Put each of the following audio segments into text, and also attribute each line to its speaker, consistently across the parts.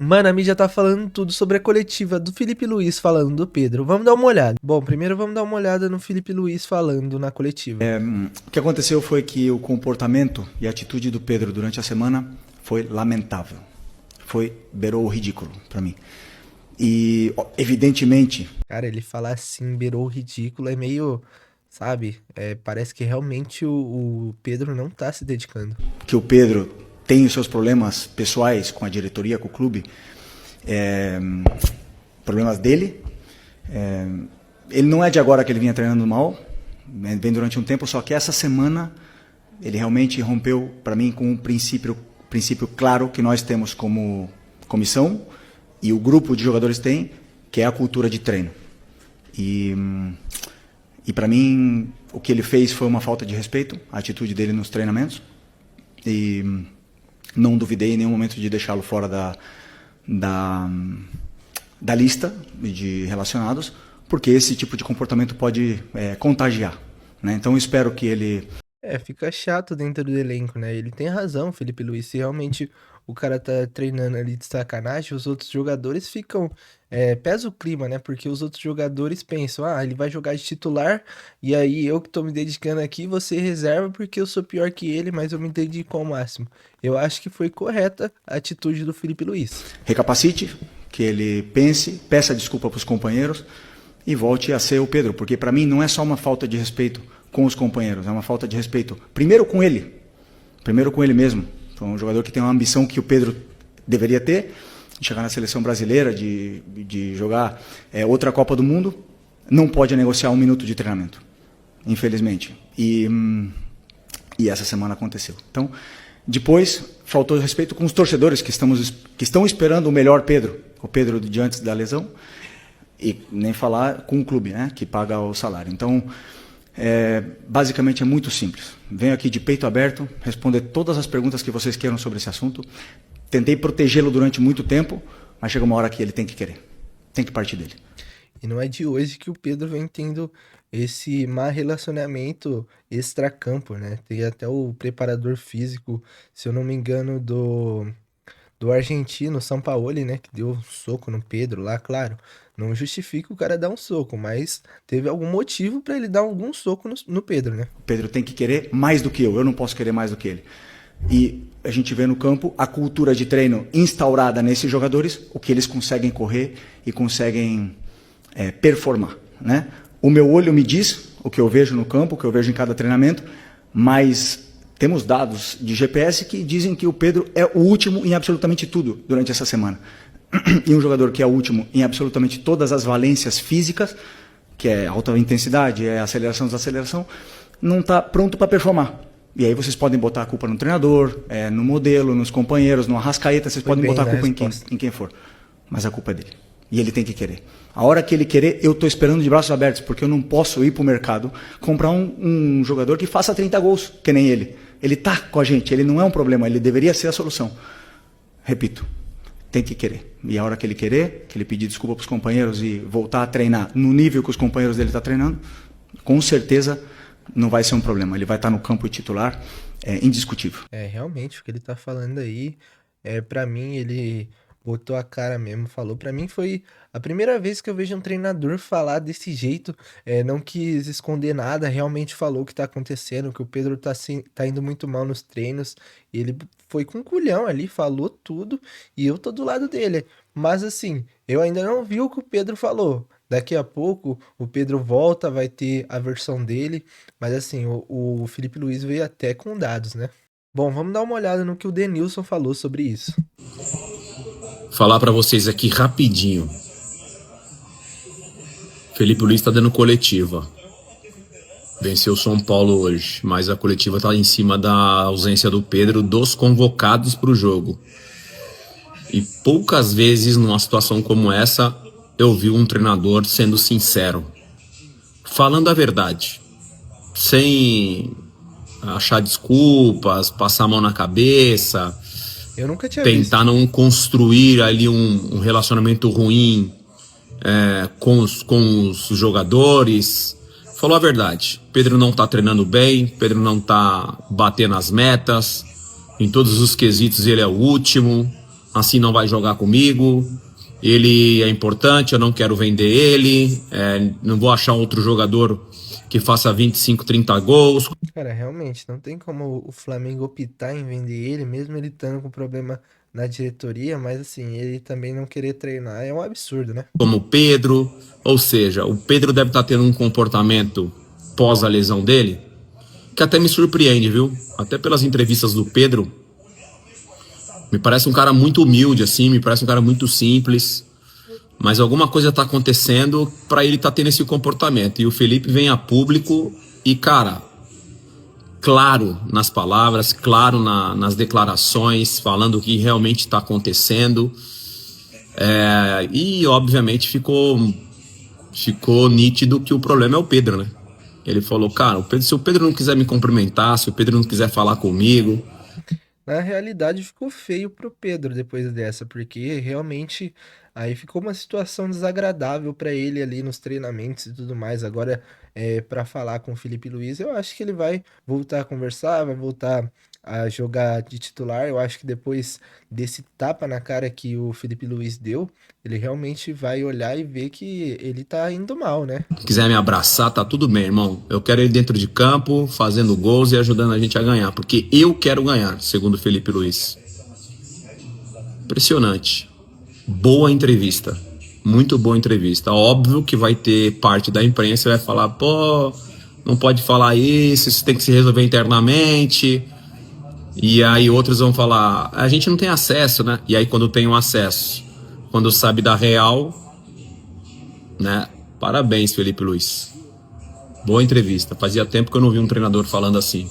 Speaker 1: Mano, a mídia tá falando tudo sobre a coletiva do Felipe Luiz falando do Pedro. Vamos dar uma olhada. Bom, primeiro vamos dar uma olhada no Felipe Luiz falando na coletiva.
Speaker 2: O que aconteceu foi que o comportamento e a atitude do Pedro durante a semana foi lamentável. Beirou o ridículo para mim. E, evidentemente,
Speaker 1: Cara, ele falar assim, beirou o ridículo, é meio, sabe? Parece que realmente o Pedro não tá se dedicando.
Speaker 2: que o Pedro tem os seus problemas pessoais com a diretoria, com o clube, é, problemas dele. Ele não é de agora que ele vinha treinando mal, vem durante um tempo, só que essa semana ele realmente rompeu para mim com um princípio claro que nós temos como comissão e o grupo de jogadores tem, que é a cultura de treino. E para mim o que ele fez foi uma falta de respeito, a atitude dele nos treinamentos, e não duvidei em nenhum momento de deixá-lo fora da lista de relacionados, porque esse tipo de comportamento pode contagiar, né? Então eu espero que ele...
Speaker 1: Fica chato dentro do elenco, né? Ele tem razão, Felipe Luiz. Se realmente o cara tá treinando ali de sacanagem, os outros jogadores ficam. Pesa o clima, né? Porque os outros jogadores pensam, ele vai jogar de titular, e aí eu que tô me dedicando aqui, você reserva porque eu sou pior que ele, mas eu me dedico ao máximo. Eu acho que foi correta a atitude do Felipe Luiz.
Speaker 2: recapacite, que ele pense, peça desculpa para os companheiros e volte a ser o Pedro, porque para mim não é só uma falta de respeito com os companheiros, é uma falta de respeito primeiro com ele mesmo. Foi um jogador que tem uma ambição que o Pedro deveria ter, de chegar na seleção brasileira, de jogar outra Copa do Mundo, não pode negociar um minuto de treinamento, infelizmente. E essa semana aconteceu. Então, depois, faltou respeito com os torcedores que estão esperando o melhor Pedro, o Pedro de antes da lesão, e nem falar com o clube, né, que paga o salário. Então, basicamente é muito simples. Venho aqui de peito aberto, responder todas as perguntas que vocês queiram sobre esse assunto. Tentei protegê-lo durante muito tempo, mas chega uma hora que ele tem que querer. Tem que partir dele.
Speaker 1: E não é de hoje que o Pedro vem tendo esse má relacionamento extracampo, né? Tem até o preparador físico, se eu não me engano, do argentino, Sampaoli, né? Que deu um soco no Pedro lá, claro. Não justifica o cara dar um soco, mas teve algum motivo pra ele dar algum soco no Pedro, né?
Speaker 2: O Pedro tem que querer mais do que eu não posso querer mais do que ele. E a gente vê no campo a cultura de treino instaurada nesses jogadores, o que eles conseguem correr e conseguem performar, né? O meu olho me diz o que eu vejo no campo, o que eu vejo em cada treinamento, mas temos dados de GPS que dizem que o Pedro é o último em absolutamente tudo durante essa semana. E um jogador que é o último em absolutamente todas as valências físicas, que é alta intensidade, é aceleração, desaceleração, não está pronto para performar. E aí vocês podem botar a culpa no treinador, no modelo, nos companheiros, no Arrascaeta, vocês podem botar a culpa em quem for. Mas a culpa é dele. E ele tem que querer. A hora que ele querer, eu estou esperando de braços abertos, porque eu não posso ir para o mercado comprar um jogador que faça 30 gols, que nem ele. Ele está com a gente, ele não é um problema, ele deveria ser a solução. Repito, tem que querer. E a hora que ele querer, que ele pedir desculpa para os companheiros e voltar a treinar no nível que os companheiros dele estão treinando, com certeza não vai ser um problema. Ele vai estar no campo titular, indiscutível.
Speaker 1: Realmente, o que ele tá falando aí, pra mim, ele botou a cara mesmo, falou. Pra mim foi a primeira vez que eu vejo um treinador falar desse jeito, não quis esconder nada, realmente falou o que tá acontecendo, que o Pedro tá indo muito mal nos treinos, e ele foi com culhão ali, falou tudo, e eu tô do lado dele. Mas assim, eu ainda não vi o que o Pedro falou. Daqui a pouco o Pedro volta, vai ter a versão dele, mas assim, o Felipe Luiz veio até com dados, né? Bom, vamos dar uma olhada no que o Denilson falou sobre isso.
Speaker 3: Falar pra vocês aqui rapidinho. Felipe Luiz tá dando coletiva. Venceu o São Paulo hoje, mas a coletiva tá em cima da ausência do Pedro dos convocados pro jogo. E poucas vezes numa situação como essa eu vi um treinador sendo sincero, falando a verdade, sem achar desculpas, passar a mão na cabeça,
Speaker 1: Eu nunca tinha
Speaker 3: tentar
Speaker 1: visto.
Speaker 3: não construir ali um relacionamento ruim com os jogadores. Falou a verdade. Pedro não tá treinando bem, Pedro não tá batendo as metas, em todos os quesitos ele é o último. assim não vai jogar comigo, ele é importante, eu não quero vender ele, não vou achar outro jogador que faça 25, 30 gols.
Speaker 1: Cara, realmente, não tem como o Flamengo optar em vender ele, mesmo ele estando com problema na diretoria, mas assim, ele também não querer treinar é um absurdo, né?
Speaker 3: Como o Pedro, ou seja, o Pedro deve estar tendo um comportamento pós a lesão dele, que até me surpreende, viu? Até pelas entrevistas do Pedro, me parece um cara muito humilde, assim, me parece um cara muito simples, mas alguma coisa tá acontecendo para ele tá tendo esse comportamento. E o Felipe vem a público e, cara, claro nas palavras, claro nas declarações, falando o que realmente está acontecendo. E, obviamente, ficou nítido que o problema é o Pedro, né? Ele falou, cara, se o Pedro não quiser me cumprimentar, se o Pedro não quiser falar comigo...
Speaker 1: Na realidade, ficou feio pro Pedro depois dessa, porque realmente aí ficou uma situação desagradável pra ele ali nos treinamentos e tudo mais. Agora, para falar com o Felipe Luiz, eu acho que ele vai voltar a conversar, vai voltar a jogar de titular. Eu acho que depois desse tapa na cara que o Felipe Luiz deu, ele realmente vai olhar e ver que ele tá indo mal, né?
Speaker 3: quiser me abraçar, tá tudo bem, irmão. Eu quero ele dentro de campo, fazendo gols e ajudando a gente a ganhar, porque eu quero ganhar, segundo o Felipe Luiz. Impressionante. Boa entrevista. Muito boa entrevista. Óbvio que vai ter parte da imprensa que vai falar, pô, não pode falar isso tem que se resolver internamente. E aí outros vão falar, a gente não tem acesso, né? E aí quando tem um acesso, quando sabe da real, né? Parabéns, Felipe Luiz. Boa entrevista. Fazia tempo que eu não vi um treinador falando assim.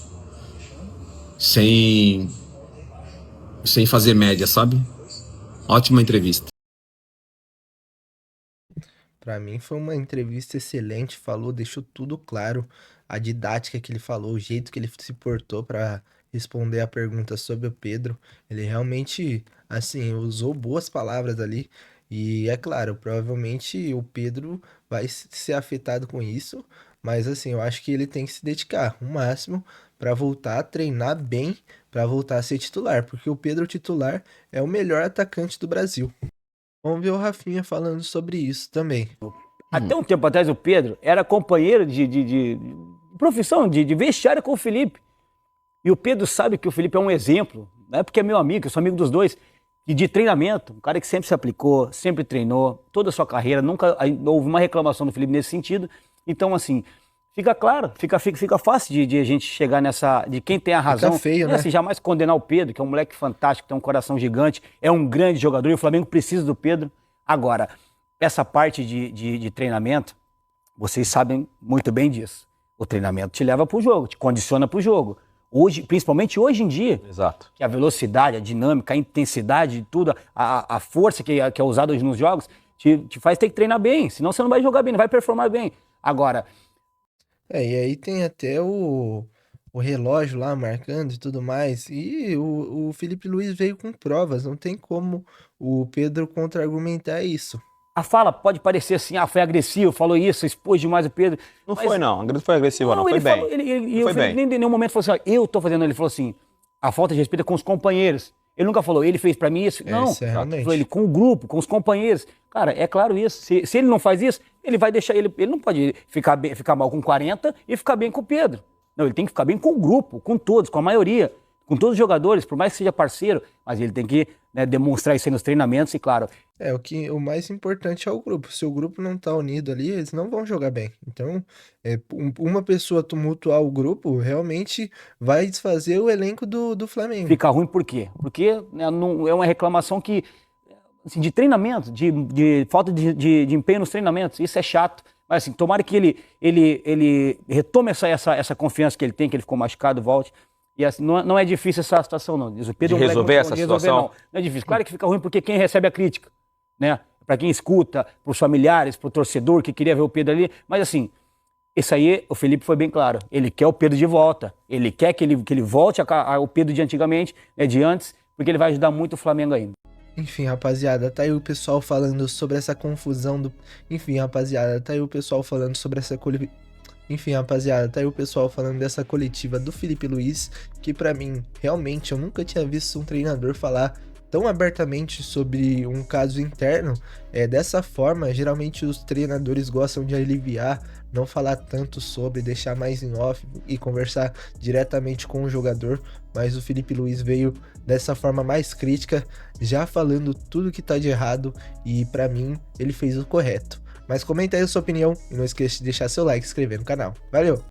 Speaker 3: Sem fazer média, sabe? Ótima entrevista.
Speaker 1: Para mim foi uma entrevista excelente, falou, deixou tudo claro, a didática que ele falou, o jeito que ele se portou para responder a pergunta sobre o Pedro, ele realmente, assim, usou boas palavras ali. E é claro, provavelmente o Pedro vai ser afetado com isso, mas assim, eu acho que ele tem que se dedicar o máximo para voltar a treinar bem, para voltar a ser titular, porque o Pedro titular é o melhor atacante do Brasil. Vamos ver o Rafinha falando sobre isso também.
Speaker 4: Até um tempo atrás, o Pedro era companheiro de profissão, de vestiário com o Felipe. E o Pedro sabe que o Felipe é um exemplo, não é porque é meu amigo, eu sou amigo dos dois, e de treinamento. Um cara que sempre se aplicou, sempre treinou, toda a sua carreira, nunca houve uma reclamação do Felipe nesse sentido. Então, assim, fica claro, fica fácil de a gente chegar nessa, de quem tem a razão.
Speaker 1: Fica feio,
Speaker 4: e,
Speaker 1: né?
Speaker 4: assim, jamais condenar o Pedro, que é um moleque fantástico, tem um coração gigante, é um grande jogador, e o Flamengo precisa do Pedro. Agora, essa parte de treinamento, vocês sabem muito bem disso. O treinamento te leva para o jogo, te condiciona para o jogo. Hoje, principalmente hoje em dia,
Speaker 5: Exato.
Speaker 4: que a velocidade, a dinâmica, a intensidade, tudo, a força que é usada hoje nos jogos, te faz ter que treinar bem, senão você não vai jogar bem, não vai performar bem. Agora...
Speaker 1: E aí tem até o relógio lá marcando e tudo mais. E o Felipe Luiz veio com provas, não tem como o Pedro contra-argumentar isso.
Speaker 4: A fala pode parecer assim, foi agressivo, falou isso, expôs demais o Pedro.
Speaker 5: Não foi, não. Não foi agressivo, não. Foi
Speaker 4: ele
Speaker 5: bem.
Speaker 4: Falou,
Speaker 5: foi
Speaker 4: o Felipe
Speaker 5: bem.
Speaker 4: nem em nenhum momento falou assim, eu tô fazendo. Ele falou assim, a falta de respeito é com os companheiros. Ele nunca falou, ele fez pra mim isso. Não,
Speaker 1: isso é realmente.
Speaker 4: falou ele com o grupo, com os companheiros. Cara, é claro isso. Se ele não faz isso, ele vai deixar ele não pode ficar mal com 40 e ficar bem com o Pedro. Não, ele tem que ficar bem com o grupo, com todos, com a maioria, com todos os jogadores, por mais que seja parceiro, mas ele tem que, né, demonstrar isso aí nos treinamentos e, claro...
Speaker 1: O mais importante é o grupo. Se o grupo não tá unido ali, eles não vão jogar bem. Então, uma pessoa tumultuar o grupo realmente vai desfazer o elenco do Flamengo.
Speaker 4: Fica ruim por quê? Porque, né, não, é uma reclamação que, assim, de treinamento, de falta de empenho nos treinamentos. Isso é chato. Mas assim, tomara que ele retome essa confiança que ele tem, que ele ficou machucado, volte. E assim, não é difícil essa situação, não. Diz o Pedro,
Speaker 5: De resolver essa situação?
Speaker 4: Não é difícil. Claro que fica ruim porque quem recebe a crítica, né? Para quem escuta, para os familiares, para o torcedor que queria ver o Pedro ali. Mas assim, isso aí, o Felipe foi bem claro. Ele quer o Pedro de volta. Ele quer que ele volte ao Pedro de antigamente, né, de antes, porque ele vai ajudar muito o Flamengo ainda.
Speaker 1: Enfim, rapaziada, tá aí o pessoal falando sobre essa confusão do... Enfim, rapaziada, tá aí o pessoal falando sobre essa... Enfim, rapaziada, tá aí o pessoal falando dessa coletiva do Felipe Luiz, que pra mim, realmente, eu nunca tinha visto um treinador falar tão abertamente sobre um caso interno, dessa forma, geralmente os treinadores gostam de aliviar, não falar tanto sobre, deixar mais em off e conversar diretamente com o jogador, mas o Felipe Luiz veio dessa forma mais crítica, já falando tudo que tá de errado, e pra mim ele fez o correto. Mas comenta aí a sua opinião e não esqueça de deixar seu like e se inscrever no canal. Valeu!